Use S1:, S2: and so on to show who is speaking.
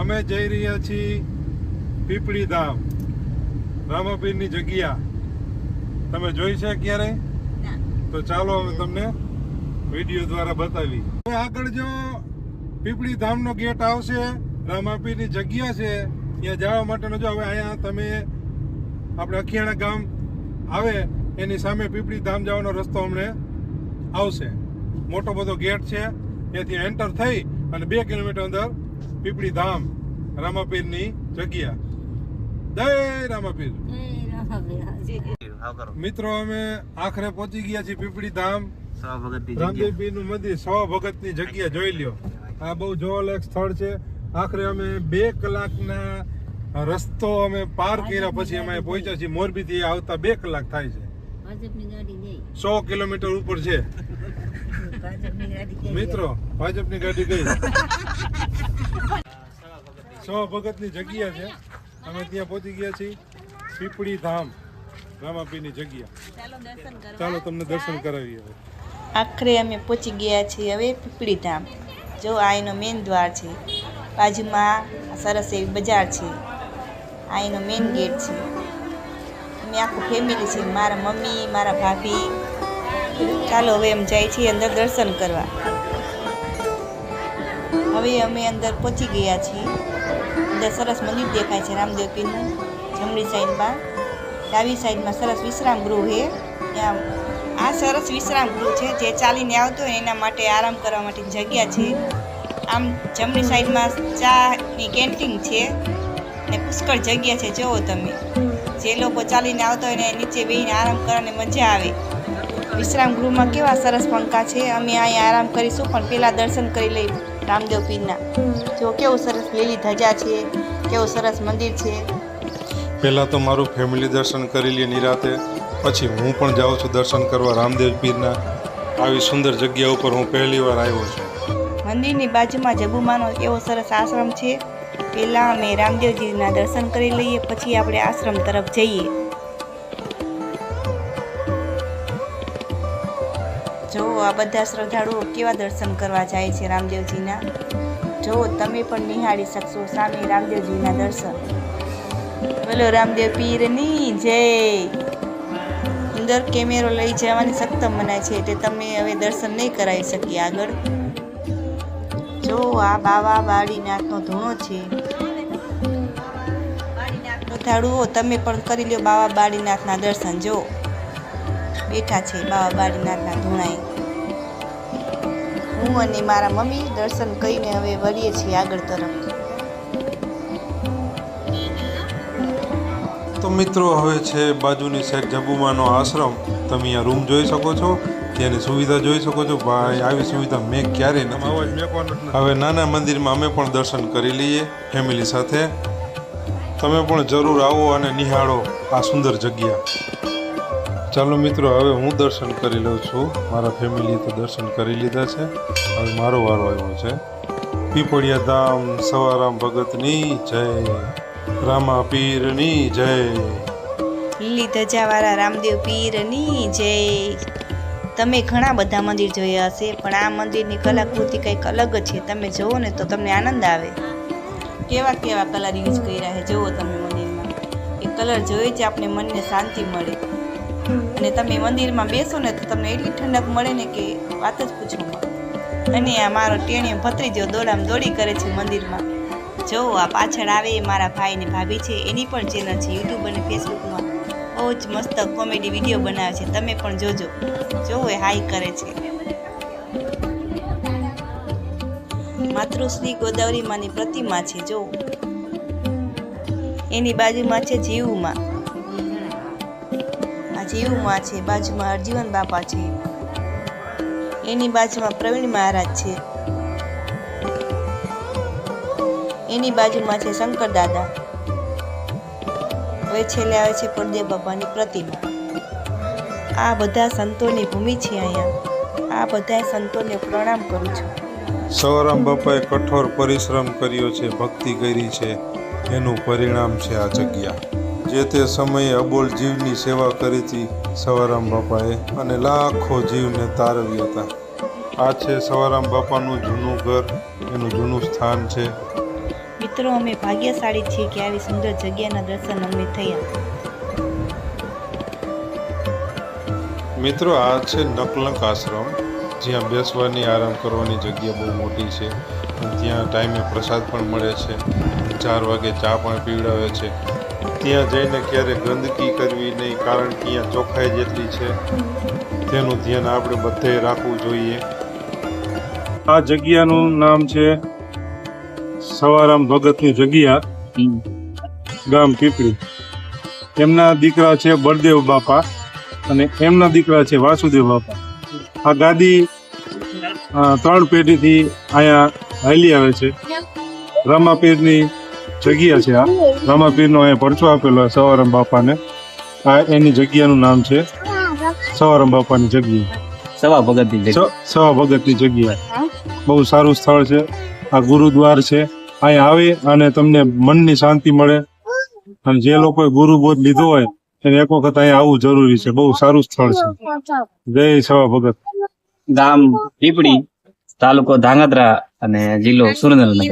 S1: અમે જઈ રહ્યા છીએ પીપળી ધામ, રામાપીરની જગ્યા. તમે જોઈ છે ક્યારે? તો ચાલો અમે તમને વિડીયો દ્વારા બતાવી. હવે આગળ જો પીપળી ધામનો ગેટ આવશે, રામાપીરની જગ્યા છે, ત્યાં જવા માટેનો જો હવે અહીંયા તમે આપણે અખિયાણા ગામ આવે એની સામે પીપળી ધામ જવાનો રસ્તો અમને આવશે. મોટો બધો ગેટ છે, ત્યાંથી એન્ટર થઈ અને 2 કિલોમીટર અંદર પીપળી ધામ, રામાપીરની જગ્યા. જય રામાપીર. મિત્રો અમે આખરે પહોંચી ગયા છીએ પીપળી ધામ. રામદેવ પીરનું મંદિર, સવા ભગતની જગ્યા જોઈ લ્યો. આ બહુ જોવાલાયક સ્થળ છે. આખરે અમે 2 કલાકના રસ્તો અમે પાર કર્યા પછી અમે પહોંચ્યા છીએ. મોરબીથી આવતા 2 કલાક થાય છે. 100 કિલોમીટર ઉપર છે મિત્રો. ભાજપની ગાડી ગઈ. સવા ભગતની જગ્યા છે. અમે ત્યાં પહોંચી ગયા છીએ પીપળી ધામ, રામાપીરની જગ્યા. ચાલો તમને દર્શન કરાવીએ.
S2: આખરે અમે પહોંચી ગયા છીએ હવે પીપળી ધામ. જો આ એનો મેઇન દ્વાર છે, બાજુમાં સરસ એવી બજાર છે, આ એનો મેઇન ગેટ છે. અમે આખું ફેમિલી છે, મારા મમ્મી, મારા ભાભી. ચાલો હવે એમ જાય છીએ અંદર દર્શન કરવા. હવે અમે અંદર પહોંચી ગયા છીએ. અંદર સરસ મંદિર દેખાય છે રામદેવ પીરનું. જમણી સાઈડમાં, ડાબી સાઈડમાં સરસ વિશ્રામ ગૃહ છે. ત્યાં આ સરસ વિશ્રામ ગૃહ છે, જે ચાલીને આવતો હોય એના માટે આરામ કરવા માટેની જગ્યા છે. આમ જમણી સાઈડમાં ચાની કેન્ટીન છે ને પુષ્કળ જગ્યા છે. જુઓ તમે, જે લોકો ચાલીને આવતા હોય ને નીચે બેસીને આરામ કરવાની મજા આવે. વિશ્રામ ગૃહમાં કેવા સરસ પંખા છે. અમે અહીંયા આરામ કરીશું, પણ પહેલાં દર્શન કરી લઈ રામદેવ પીરના. જો કેવું સરસ લીલી ધજા છે, કેવું સરસ મંદિર છે.
S1: પહેલાં તો મારું ફેમિલી દર્શન કરી લે નિરાતે, પછી હું પણ જાઉં છું દર્શન કરવા રામદેવ પીરના. આવી સુંદર જગ્યા ઉપર હું પહેલી વાર આવ્યો છું.
S2: મંદિરની બાજુમાં જબુમાનો એવો સરસ આશ્રમ છે. પહેલાં અમે રામદેવજીના દર્શન કરી લઈએ, પછી આપણે આશ્રમ તરફ જઈએ. જો આ બધા શ્રદ્ધાળુઓ કેવા દર્શન કરવા જાય છે રામદેવજીના. જો તમે પણ નિહાળી શકશો સામે રામદેવજીના દર્શન. બોલો રામદેવ પીરની જય. અંદર કેમેરો લઈ જવાની સખ્ત મનાય છે, એટલે તમે હવે દર્શન નહીં કરાવી શકીએ આગળ. જો આ બાવા બાળીનાથનો ધૂણો છે. શ્રદ્ધાળુઓ તમે પણ કરી લો બાવા બાળીનાથના દર્શન. જો બેઠા છે બાવા બાળીનાથના ધૂણાએ. હું અને મારા મમ્મી દર્શન કરીને હવે વળીએ છીએ આગળ તરફ.
S1: તો મિત્રો હવે છે બાજુની સાઈડ જબુમાનો આશ્રમ. તમે અહીંયા રૂમ જોઈ શકો છો, ત્યાંની સુવિધા જોઈ શકો છો. ભાઈ આવી સુવિધા મેં ક્યારેય નથી. હવે નાના મંદિરમાં અમે પણ દર્શન કરી લઈએ ફેમિલી સાથે. તમે પણ જરૂર આવો અને નિહાળો આ સુંદર જગ્યા. ચાલો મિત્રો, હવે હું દર્શન કરી લઉં છું. મારા ફેમિલીએ તો દર્શન કરી લીધા છે, હવે મારો વારો આવ્યો છે. પીપળિયા ધામ, સવારામ ભગતની જય, રામાપીરની જય.
S2: લીલી ધજાવાળા રામદેવ પીરની જય. તમે ઘણા બધા મંદિર જોયા હશે, પણ આ મંદિરની કલાકૃતિ કંઈક અલગ જ છે. તમે જુઓ ને તો તમને આનંદ આવે. કેવા કેવા કલર યુઝ કર્યા છે જુઓ તમે મંદિરમાં. એ કલર જોઈ જ આપણે મનને શાંતિ મળે. અને તમે મંદિરમાં બેસો ને તો તમને એટલી ઠંડક મળે ને કે વાત જ પૂછો. અને આ મારો ટેણીયો ભત્રીજો દોડામ દોડી કરે છે મંદિરમાં. જો આ પાછળ આવે એ મારા ભાઈ ને ભાભી છે. એની પણ ચેનલ છે યુટ્યુબ અને ફેસબુકમાં. બહુ જ મસ્ત કોમેડી વિડીયો બનાવે છે, તમે પણ જોજો. જો એ હાઈ કરે છે. માતૃશ્રી ગોદાવરી માની પ્રતિમા છે. જો એની બાજુમાં છે જીવુમાં. આ જીવુમાં છે, બાજુમાં હરજીવન બાપા છે. એની બાજુમાં પ્રવીણ મહારાજ છે. એની બાજુમાં છે શંકર દાદા. હવે છેલ્લે આવે છે પડદેવ બાબાની પ્રતિમા. આ બધા સંતોની ભૂમિ છે અહીંયા. આ બધા સંતોને પ્રણામ કરું છું.
S1: સવારામ બાપાએ કઠોર પરિશ્રમ કર્યો છે, ભક્તિ કરી છે, એનું પરિણામ છે આ જગ્યા. જે તે સમયે અબોલ જીવની સેવા કરી હતી સવારામ બાપાએ, અને લાખો જીવને તારવ્યા હતા. આ છે સવારામ બાપાનું જૂનું ઘર, એનું જૂનું સ્થાન છે.
S2: મિત્રો અમે ભાગ્યશાળી છીએ કે આવી સુંદર જગ્યાના દર્શન અમને થયા.
S1: મિત્રો આ છે નકલંક આશ્રમ, જ્યાં બેસવાની આરામ કરવાની જગ્યા બહુ મોટી છે. અને ત્યાં ટાઈમે પ્રસાદ પણ મળે છે. 4 વાગે ચા પણ પીવડાવે છે. ત્યાં જઈને ક્યારે ગંદકી કરવી નહીં, કારણ કે અહીંયા ચોખ્ખાઈ જેટલી છે તેનું ધ્યાન આપણે બધે રાખવું જોઈએ. આ જગ્યાનું નામ છે સવારામ ભગતની જગ્યા, ગામ પીપળી. એમના દીકરા છે બળદેવ બાપા અને એમના દીકરા છે વાસુદેવ બાપા. આ ગાદી 3 પેઢીથી અહીંયા હાલી આવે છે. રામાપીરની જગ્યા છે. આ રામાપીરનો અહીંયા પરચો આપેલો સવારામ બાપાને. આ એની જગ્યાનું નામ છે સવારામ બાપાની જગ્યા, સવા ભગતની જગ્યા. બહુ સારું સ્થળ છે. આ ગુરુદ્વાર છે. અહીંયા આવી અને તમને મનની શાંતિ મળે. અને જે લોકોએ ગુરુબોધ લીધો હોય એને એક વખત અહીંયા આવવું જરૂરી છે. બહુ સારું સ્થળ છે. જય સવા ભગત.
S3: ગામ પીપળી, તાલુકો ધાંગધ્રા અને જિલ્લો સુરેન્દ્રનગર.